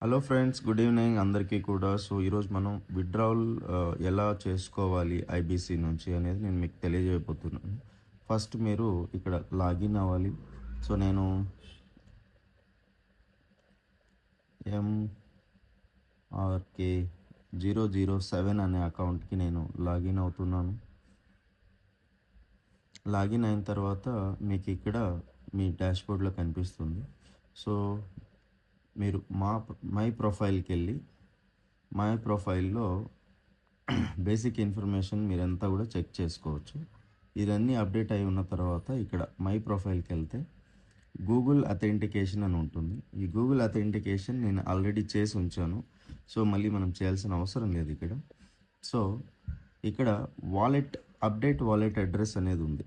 Hello friends, good evening అందరికీ కూడా. So ఈరోజు మనం విత్డ్రావల్ ఎలా చేసుకోవాలి ఐబీసీ నుంచి అనేది నేను మీకు తెలియజేయబోతున్నాను. ఫస్ట్ మీరు ఇక్కడ లాగిన్ అవ్వాలి. సో నేను MRK007 అనే అకౌంట్కి నేను లాగిన్ అవుతున్నాను. లాగిన్ అయిన తర్వాత మీకు ఇక్కడ మీ డాష్బోర్డ్లో కనిపిస్తుంది. సో మీరు మై ప్రొఫైల్కి వెళ్ళి మై ప్రొఫైల్లో బేసిక్ ఇన్ఫర్మేషన్ మీరంతా కూడా చెక్ చేసుకోవచ్చు. ఇదన్నీ అప్డేట్ అయి ఉన్న తర్వాత ఇక్కడ మై ప్రొఫైల్కి వెళ్తే గూగుల్ అథెంటికేషన్ అని ఉంటుంది. ఈ గూగుల్ అథెంటికేషన్ నేను ఆల్రెడీ చేసి ఉంచాను. సో మళ్ళీ మనం చేయాల్సిన అవసరం లేదు ఇక్కడ. సో ఇక్కడ అప్డేట్ వాలెట్ అడ్రస్ అనేది ఉంది.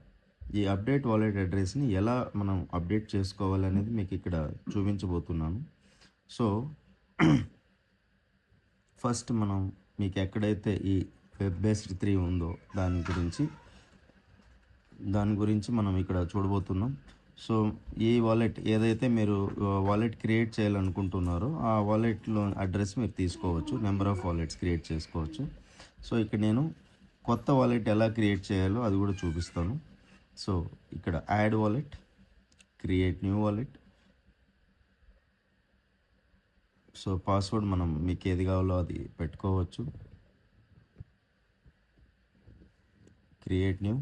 ఈ అప్డేట్ వాలెట్ అడ్రస్ని ఎలా మనం అప్డేట్ చేసుకోవాలనేది మీకు ఇక్కడ చూపించబోతున్నాను. సో ఫస్ట్ మనం మీకు ఎక్కడైతే ఈ వెబ్ బేస్డ్ 3 ఉందో దాని గురించి మనం ఇక్కడ చూడబోతున్నాం. సో ఈ వాలెట్ ఏదైతే మీరు వాలెట్ క్రియేట్ చేయాలనుకుంటున్నారో ఆ వాలెట్లో అడ్రస్ మీరు తీసుకోవచ్చు. నెంబర్ ఆఫ్ వాలెట్స్ క్రియేట్ చేసుకోవచ్చు. సో ఇక్కడ నేను కొత్త వాలెట్ ఎలా క్రియేట్ చేయాలో అది కూడా చూపిస్తాను. సో ఇక్కడ add wallet, create new wallet. So password మనం మీకు ఏది కావాలో అది పెట్టుకోవచ్చు. క్రియేట్ న్యూ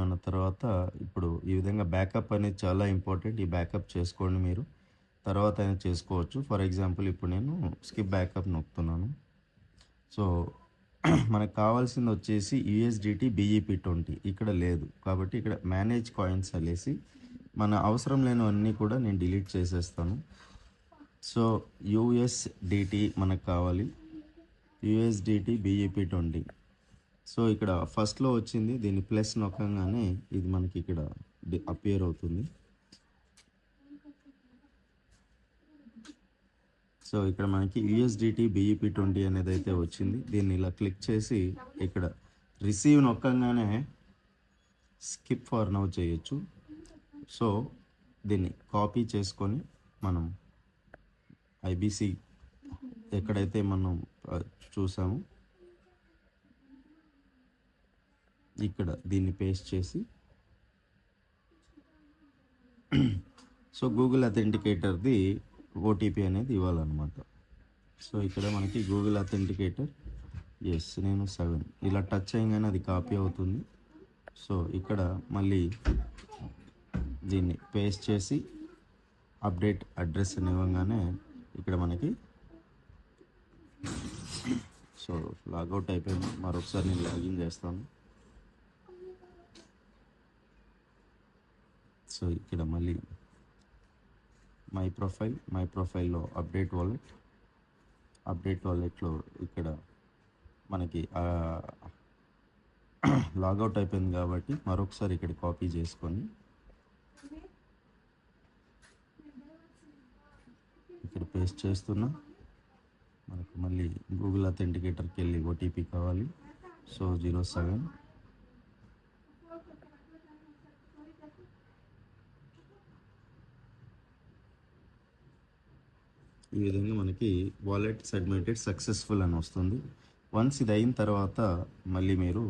అన్న తర్వాత ఇప్పుడు ఈ విధంగా బ్యాకప్ అనేది చాలా ఇంపార్టెంట్. ఈ బ్యాకప్ చేసుకోండి, మీరు తర్వాత అయినా చేసుకోవచ్చు. ఫర్ ఎగ్జాంపుల్ ఇప్పుడు నేను స్కిప్ బ్యాకప్ నొక్కుతున్నాను. సో మనకు కావాల్సింది వచ్చేసి USDT BEP20 ఇక్కడ లేదు కాబట్టి ఇక్కడ మేనేజ్ కాయిన్స్ అనేసి మన అవసరం లేనివన్నీ కూడా నేను డిలీట్ చేసేస్తాను. సో USDT మనకు కావాలి, USDT BEP20. సో ఇక్కడ ఫస్ట్లో వచ్చింది, దీన్ని ప్లస్ నొక్కగానే ఇది మనకి ఇక్కడ అపియర్ అవుతుంది. సో ఇక్కడ మనకి USDT BEP20 అనేది అయితే వచ్చింది. దీన్ని ఇలా క్లిక్ చేసి ఇక్కడ రిసీవ్ నొక్కగానే స్కిప్ ఫర్ నౌ చేయొచ్చు. సో దీన్ని కాపీ చేసుకొని మనం ఐబీసీ ఎక్కడైతే మనం చూసామో ఇక్కడ దీన్ని పేస్ట్ చేసి సో గూగుల్ అథెంటికేటర్ది OTP అనేది ఇవ్వాలన్నమాట. సో ఇక్కడ మనకి గూగుల్ అథెంటికేటర్ నేను 7 ఇలా టచ్ చేయగానే అది కాపీ అవుతుంది. సో ఇక్కడ మళ్ళీ దీన్ని పేస్ట్ చేసి అప్డేట్ అడ్రస్ అని ఇవ్వగానే ఇక్కడ మనకి సో లాగౌట్ అయిపోయింది. మరొకసారి నేను లాగిన్ చేస్తాను. సో ఇక్కడ మళ్ళీ మై ప్రొఫైల్లో అప్డేట్ వాలెట్లో ఇక్కడ మనకి లాగౌట్ అయిపోయింది కాబట్టి మరొకసారి ఇక్కడ కాపీ చేసుకొని ఇక్కడ పేస్ట్ చేస్తున్నా. మనకు మళ్ళీ గూగుల్ అథెంటికేటర్కి వెళ్ళి OTP కావాలి. సో 07. ఈ విధంగా మనకి వాలెట్ సబ్మిటెడ్ సక్సెస్ఫుల్ అని వస్తుంది. వన్స్ ఇది అయిన తర్వాత మళ్ళీ మీరు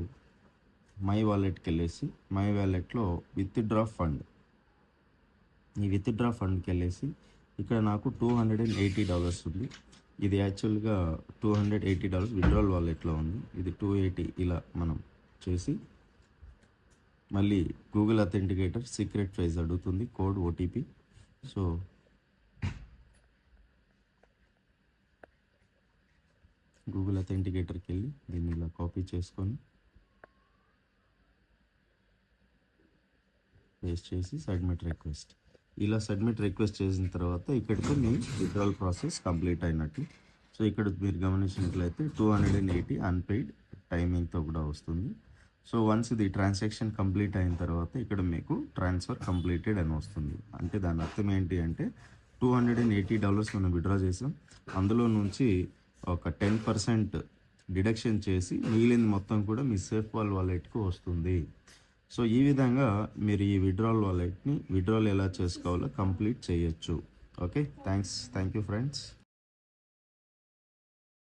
మై వాలెట్కి వెళ్ళేసి మై వాలెట్లో విత్డ్రా ఫండ్ వెళ్ళేసి ఇక్కడ నాకు $280 ఉంది. ఇది యాక్చువల్గా $280 విత్డ్రాల్ వాలెట్లో ఉంది. ఇది 280 ఇలా మనం చేసి మళ్ళీ గూగుల్ అథెంటికేటర్ సీక్రెట్ ఫ్రేజ్ అడుగుతుంది, కోడ్ OTP. సో గూగుల్ అథెంటికేటర్కి వెళ్ళి దీన్ని ఇలా కాపీ చేసుకొని పేస్ట్ చేసి సబ్మిట్ రిక్వెస్ట్. ఇలా సబ్మిట్ రిక్వెస్ట్ చేసిన తర్వాత ఇక్కడితో మీ విత్డ్రాల్ ప్రాసెస్ కంప్లీట్ అయినట్టు. సో ఇక్కడ మీరు గమనించినట్లయితే 280 అన్పెయిడ్ టైమింగ్తో కూడా వస్తుంది. సో వన్స్ ఇది ట్రాన్సాక్షన్ కంప్లీట్ అయిన తర్వాత ఇక్కడ మీకు ట్రాన్స్ఫర్ కంప్లీటెడ్ అని వస్తుంది. అంటే దాని అర్థం ఏంటి అంటే $280 మనం విత్డ్రా చేసాం, అందులో నుంచి ఒక 10% డిడక్షన్ చేసి మిగిలింది మొత్తం కూడా మీ సేఫ్పాల్ వాలెట్కు వస్తుంది. సో ఈ విధంగా మీరు ఈ విత్డ్రాల్ ఎలా చేసుకోవాలో కంప్లీట్ చేయొచ్చు. Okay, thank you friends.